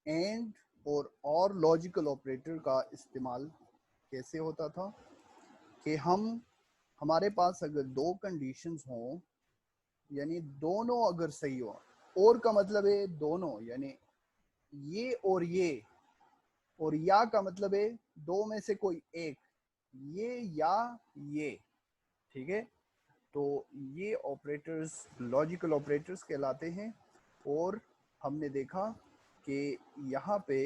And और logical operator का इस्तेमाल कैसे होता था कि हमारे पास अगर दो कंडीशंस हों, यानी दोनों अगर सही हो, और का मतलब है दोनों, यानी ये और या का मतलब है दो में से कोई एक, ये या ये, ठीक है। तो ये ऑपरेटर्स लॉजिकल ऑपरेटर्स कहलाते हैं। और हमने देखा कि यहाँ पे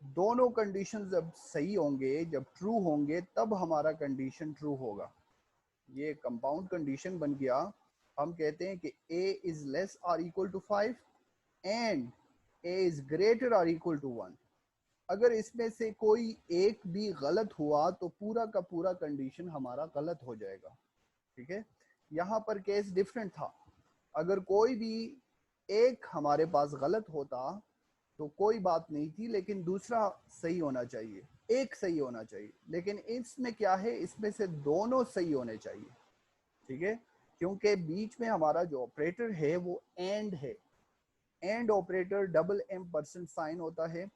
दोनों कंडीशन जब सही होंगे, जब ट्रू होंगे, तब हमारा कंडीशन ट्रू होगा। ये कंपाउंड कंडीशन बन गया। हम कहते हैं कि a is less or equal to 5 and a is greater or equal to 1। अगर इसमें से कोई एक भी गलत हुआ तो पूरा का पूरा कंडीशन हमारा गलत हो जाएगा, ठीक है। यहाँ पर केस डिफरेंट था। अगर कोई भी एक हमारे पास गलत होता तो कोई बात नहीं थी, लेकिन दूसरा सही होना चाहिए, एक सही होना चाहिए। लेकिन इसमें क्या है, इसमें से दोनों सही होने चाहिए, ठीक है। क्योंकि बीच में हमारा जो ऑपरेटर है वो एंड है। And operator double ampersand sign होता है।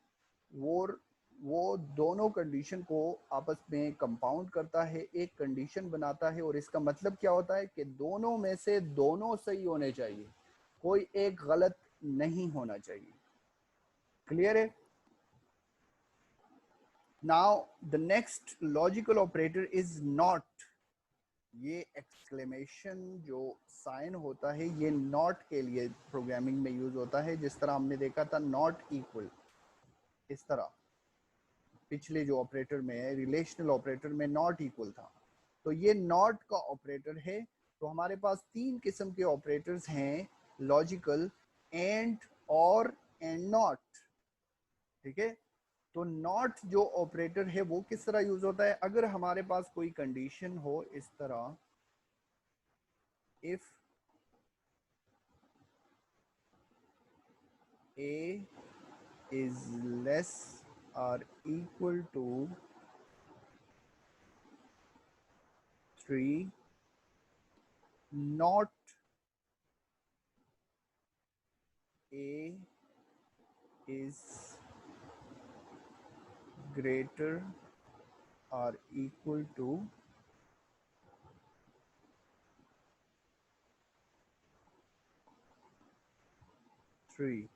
वो दोनों कंडीशन को आपस में कंपाउंड करता है, एक कंडीशन बनाता है। और इसका मतलब क्या होता है कि दोनों में से दोनों सही होने चाहिए, कोई एक गलत नहीं होना चाहिए। क्लियर है? Now the next logical operator is not. ये एक्सक्लेमेशन जो साइन होता है, ये नॉट के लिए प्रोग्रामिंग में यूज होता है। जिस तरह हमने देखा था नॉट इक्वल, इस तरह पिछले जो ऑपरेटर में, रिलेशनल ऑपरेटर में नॉट इक्वल था, तो ये नॉट का ऑपरेटर है। तो हमारे पास तीन किस्म के ऑपरेटर्स हैं, लॉजिकल, एंड, और एंड नॉट, ठीक है। तो नॉट जो ऑपरेटर है वो किस तरह यूज होता है, अगर हमारे पास कोई कंडीशन हो इस तरह, if a is less or equal to 3, not a is greater or equal to 3।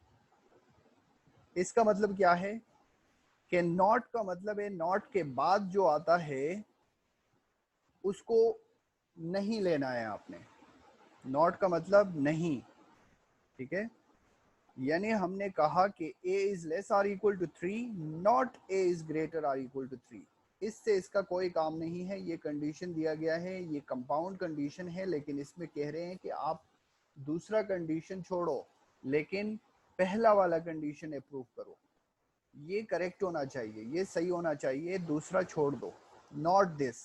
इसका मतलब क्या है कि नॉट का मतलब है नॉट के बाद जो आता है उसको नहीं लेना है आपने। नॉट का मतलब नहीं, ठीक है। यानी हमने कहा कि a is less or equal to 3, not a is greater or equal to 3। इससे इसका कोई काम नहीं है। ये कंडीशन दिया गया है, ये कंपाउंड कंडीशन है, लेकिन इसमें कह रहे हैं कि आप दूसरा कंडीशन छोड़ो, लेकिन पहला वाला कंडीशन अप्रूव करो। ये करेक्ट होना चाहिए, ये सही होना चाहिए, दूसरा छोड़ दो, नॉट दिस,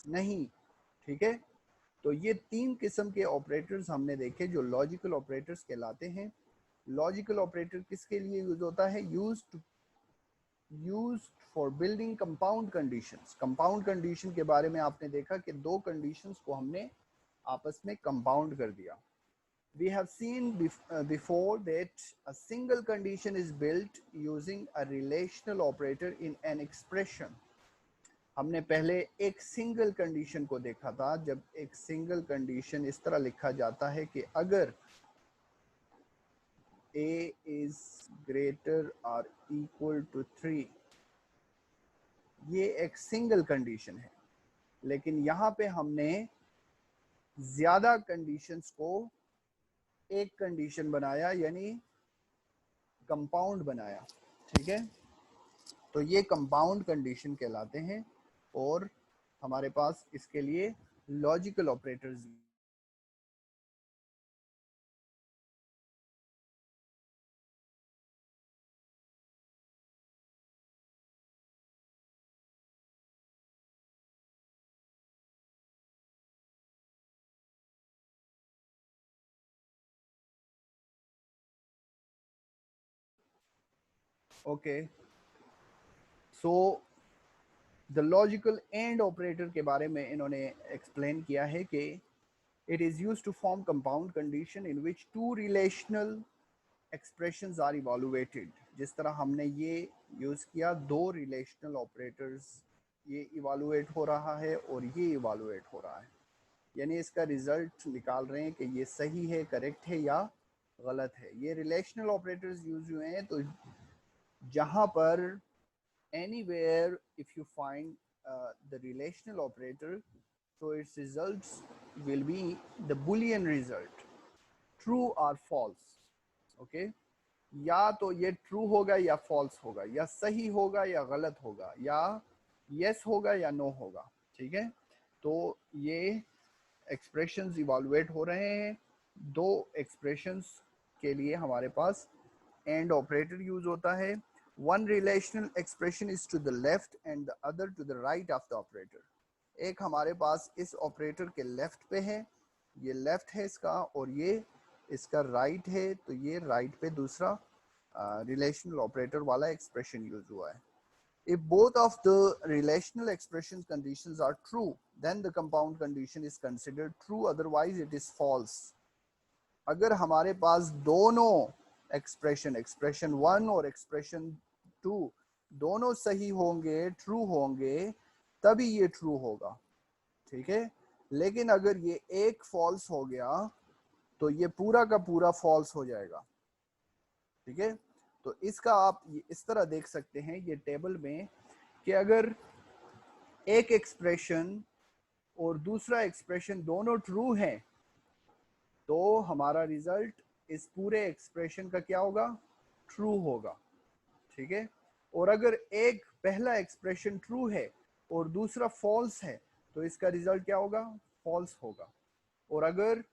नहीं, ठीक है। तो ये तीन किस्म के ऑपरेटर्स हमने देखे जो लॉजिकल ऑपरेटर्स कहलाते हैं। लॉजिकल ऑपरेटर किसके लिए यूज होता है, used for building compound conditions. Compound condition के बारे में आपने देखा कि दो कंडीशंस को हमने आपस में कंपाउंड कर दिया। We have seen before that a single condition is built using a relational operator in an expression. हमने पहले एक सिंगल कंडीशन को देखा था। जब एक सिंगल कंडीशन इस तरह लिखा जाता है कि अगर a is greater or equal to 3, ये एक सिंगल कंडीशन है। लेकिन यहाँ पे हमने ज्यादा कंडीशंस को एक कंडीशन बनाया, यानी कंपाउंड बनाया, ठीक है। तो ये कंपाउंड कंडीशन कहलाते हैं। और हमारे पास इसके लिए logical operators. Okay, so the logical and operator के बारे में इन्होंने एक्सप्लेन किया है कि it is used to form compound condition in which two relational expressions are evaluated, जिस तरह हमने ये यूज़ किया, दो रिलेशनल ऑपरेटर्स, ये इवालुएट हो रहा है और ये इवालुएट हो रहा है, यानी इसका रिजल्ट निकाल रहे हैं कि ये सही है, करेक्ट है या गलत है। ये रिलेशनल ऑपरेटर्स यूज हुए हैं, तो जहां पर anywhere if you find the relational operator, so its results will be the boolean result, true or false. okay, या तो ये ट्रू होगा या फॉल्स होगा, या सही होगा या गलत होगा, या यस होगा या नो होगा। ठीक है, तो ये एक्सप्रेशंस इवालुएट हो रहे हैं। दो एक्सप्रेशंस के लिए हमारे पास एंड ऑपरेटर यूज होता है। One relational expression is to the left and the other to the right of the operator. एक हमारे पास इस ऑपरेटर के लेफ्ट पे है, ये लेफ्ट है इसका, और ये इसका राइट है, तो ये राइट पे दूसरा रिलेशनल ऑपरेटर वाला एक्सप्रेशन यूज हुआ है। If both of the relational expression conditions are true, then the compound condition is considered true, otherwise it is false. अगर हमारे पास दोनों एक्सप्रेशन 1 और एक्सप्रेशन 2 दोनों सही होंगे, ट्रू होंगे, तभी ये ट्रू होगा। ठीक है, लेकिन अगर ये एक फॉल्स हो गया तो ये पूरा का पूरा फॉल्स हो जाएगा। ठीक है, तो इसका आप इस तरह देख सकते हैं ये टेबल में कि अगर एक एक्सप्रेशन और दूसरा एक्सप्रेशन दोनों ट्रू हैं, तो हमारा रिजल्ट इस पूरे एक्सप्रेशन का क्या होगा? ट्रू होगा। ठीक है, और अगर एक पहला एक्सप्रेशन ट्रू है और दूसरा फॉल्स है, तो इसका रिजल्ट क्या होगा? फॉल्स होगा। और अगर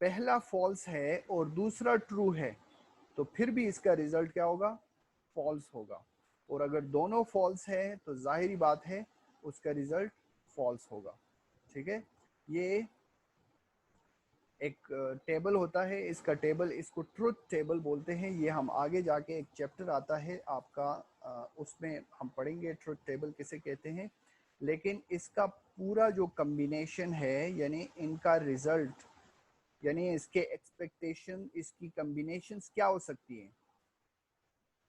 पहला फॉल्स है और दूसरा ट्रू है, तो फिर भी इसका रिजल्ट क्या होगा? फॉल्स होगा। और अगर दोनों फॉल्स है तो जाहिरी बात है उसका रिजल्ट फॉल्स होगा। ठीक है, ये एक टेबल होता है, इसका टेबल, इसको ट्रुथ टेबल बोलते हैं। ये हम आगे जाके एक चैप्टर आता है आपका, उसमें हम पढ़ेंगे ट्रुथ टेबल किसे कहते हैं। लेकिन इसका पूरा जो कम्बिनेशन है, यानी इनका रिजल्ट, यानी इसके एक्सपेक्टेशन, इसकी कम्बिनेशंस क्या हो सकती हैं?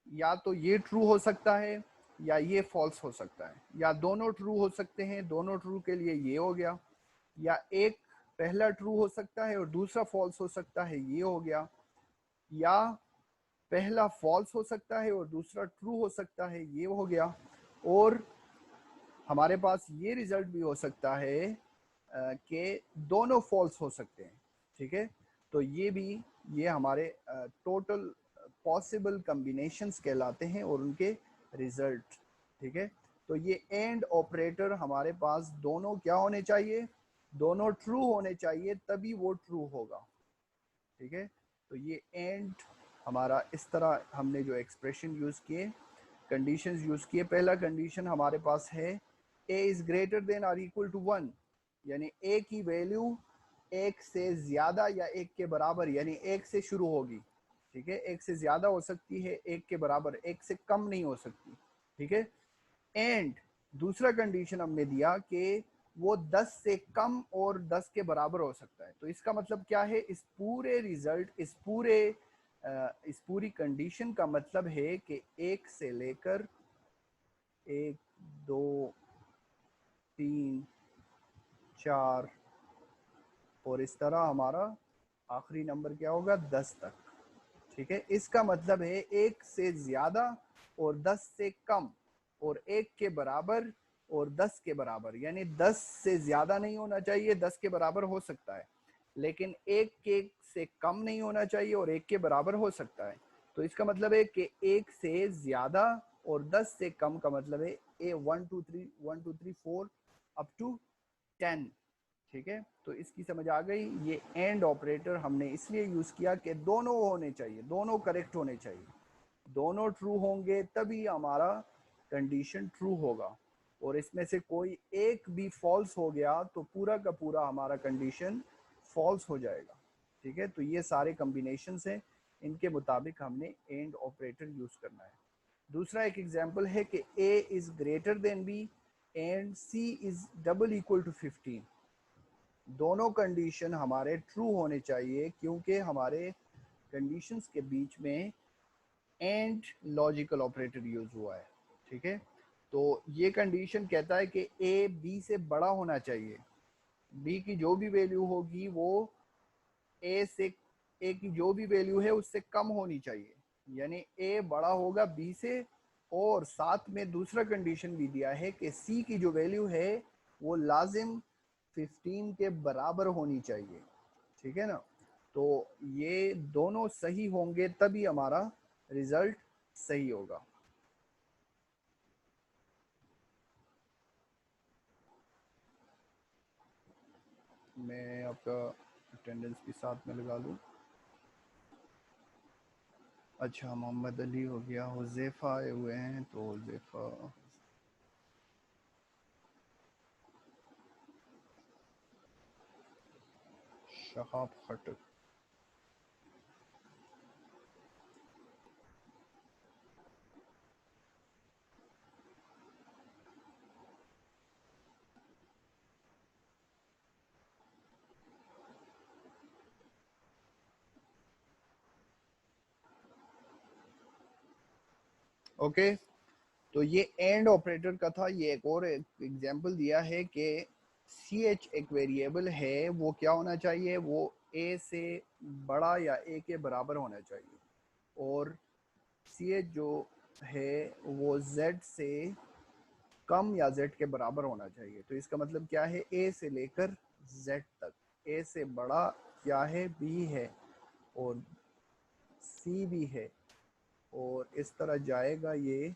या तो ये ट्रू हो सकता है या ये फॉल्स हो सकता है, या दोनों ट्रू हो सकते हैं, दोनों ट्रू के लिए ये हो गया, या एक पहला ट्रू हो सकता है और दूसरा फॉल्स हो सकता है, ये हो गया, या पहला फॉल्स हो सकता है और दूसरा ट्रू हो सकता है, ये हो गया। और हमारे पास ये रिजल्ट भी हो सकता है कि दोनों फॉल्स हो सकते हैं। ठीक है, तो ये भी, ये हमारे टोटल पॉसिबल कॉम्बिनेशंस कहलाते हैं और उनके रिजल्ट। ठीक है, तो ये एंड ऑपरेटर हमारे पास दोनों क्या होने चाहिए? दोनों ट्रू होने चाहिए, तभी वो ट्रू होगा। ठीक है, तो ये एंड हमारा इस तरह हमने जो एक्सप्रेशन यूज किए, कंडीशंस यूज किए। पहला कंडीशन हमारे पास है a इज ग्रेटर देन और इक्वल टू 1, यानी a की वैल्यू एक से ज्यादा या एक के बराबर, यानी एक से शुरू होगी। ठीक है, एक से ज्यादा हो सकती है, एक के बराबर, एक से कम नहीं हो सकती। ठीक है, एंड दूसरा कंडीशन हमने दिया कि वो 10 से कम और 10 के बराबर हो सकता है। तो इसका मतलब क्या है? इस पूरे रिजल्ट, इस पूरी कंडीशन का मतलब है कि एक से लेकर 1 2 3 4 और इस तरह हमारा आखिरी नंबर क्या होगा? 10 तक। ठीक है, इसका मतलब है एक से ज्यादा और 10 से कम और एक के बराबर और 10 के बराबर, यानी 10 से ज्यादा नहीं होना चाहिए, 10 के बराबर हो सकता है, लेकिन एक के से कम नहीं होना चाहिए और एक के बराबर हो सकता है। तो इसका मतलब है कि एक से ज्यादा और 10 से कम का मतलब है ए 1 2 3 1 2 3 4 अप टू 10। ठीक है, तो इसकी समझ आ गई। ये एंड ऑपरेटर हमने इसलिए यूज किया कि दोनों होने चाहिए, दोनों करेक्ट होने चाहिए, दोनों ट्रू होंगे तभी हमारा कंडीशन ट्रू होगा। और इसमें से कोई एक भी फॉल्स हो गया तो पूरा का पूरा हमारा कंडीशन फॉल्स हो जाएगा। ठीक है, तो ये सारे कॉम्बिनेशंस हैं, इनके मुताबिक हमने एंड ऑपरेटर यूज करना है। दूसरा एक एग्जांपल है कि a is greater than b and c is double equal to 15। दोनों कंडीशन हमारे ट्रू होने चाहिए, क्योंकि हमारे कंडीशंस के बीच में एंड लॉजिकल ऑपरेटर यूज हुआ है, ठीक है। तो ये कंडीशन कहता है कि ए बी से बड़ा होना चाहिए, बी की जो भी वैल्यू होगी वो ए की जो भी वैल्यू है उससे कम होनी चाहिए, यानी ए बड़ा होगा बी से। और साथ में दूसरा कंडीशन भी दिया है कि सी की जो वैल्यू है वो लाजिम 15 के बराबर होनी चाहिए, ठीक है ना। तो ये दोनों सही होंगे तभी हमारा रिजल्ट सही होगा। मैं आपका अटेंडेंस भी साथ में लगा लूँ। अच्छा, मोहम्मद अली हो गया, हुज़ैफ़ा आए हुए हैं, तो हुज़ैफ़ा शहाब खटक। ओके, तो ये एंड ऑपरेटर का था। ये एक और एग्जांपल दिया है कि सी एच एक वेरिएबल है, वो क्या होना चाहिए, वो ए से बड़ा या ए के बराबर होना चाहिए, और सी एच जो है वो जेड से कम या जेड के बराबर होना चाहिए। तो इसका मतलब क्या है, ए से लेकर जेड तक, ए से बड़ा क्या है, बी है, और सी भी है, और इस तरह जाएगा ये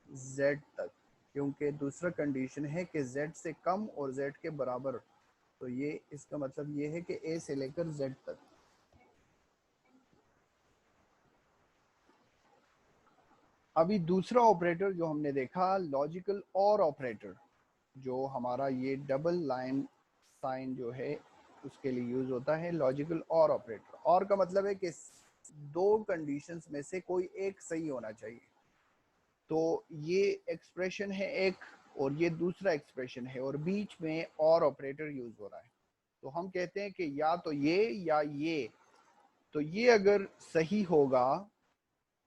z तक, क्योंकि दूसरा कंडीशन है कि z से कम और z के बराबर। तो ये इसका मतलब ये है कि a से लेकर z तक। अभी दूसरा ऑपरेटर जो हमने देखा, लॉजिकल और ऑपरेटर, जो हमारा ये डबल लाइन साइन जो है उसके लिए यूज होता है, लॉजिकल और ऑपरेटर। और का मतलब है कि दो कंडीशंस में से कोई एक सही होना चाहिए। तो ये एक्सप्रेशन है एक, और ये दूसरा एक्सप्रेशन है, और बीच में और ऑपरेटर यूज हो रहा है। तो हम कहते हैं कि या तो ये या ये। तो ये अगर सही होगा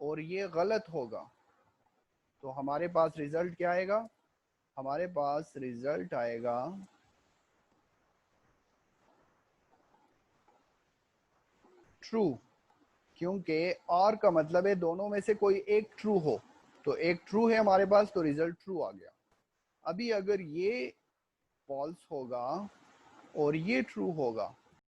और ये गलत होगा तो हमारे पास रिजल्ट क्या आएगा, हमारे पास रिजल्ट आएगा ट्रू, क्योंकि और का मतलब है दोनों में से कोई एक ट्रू हो। तो एक ट्रू है हमारे पास, तो रिजल्ट ट्रू आ गया। अभी अगर ये फॉल्स होगा और ये ट्रू होगा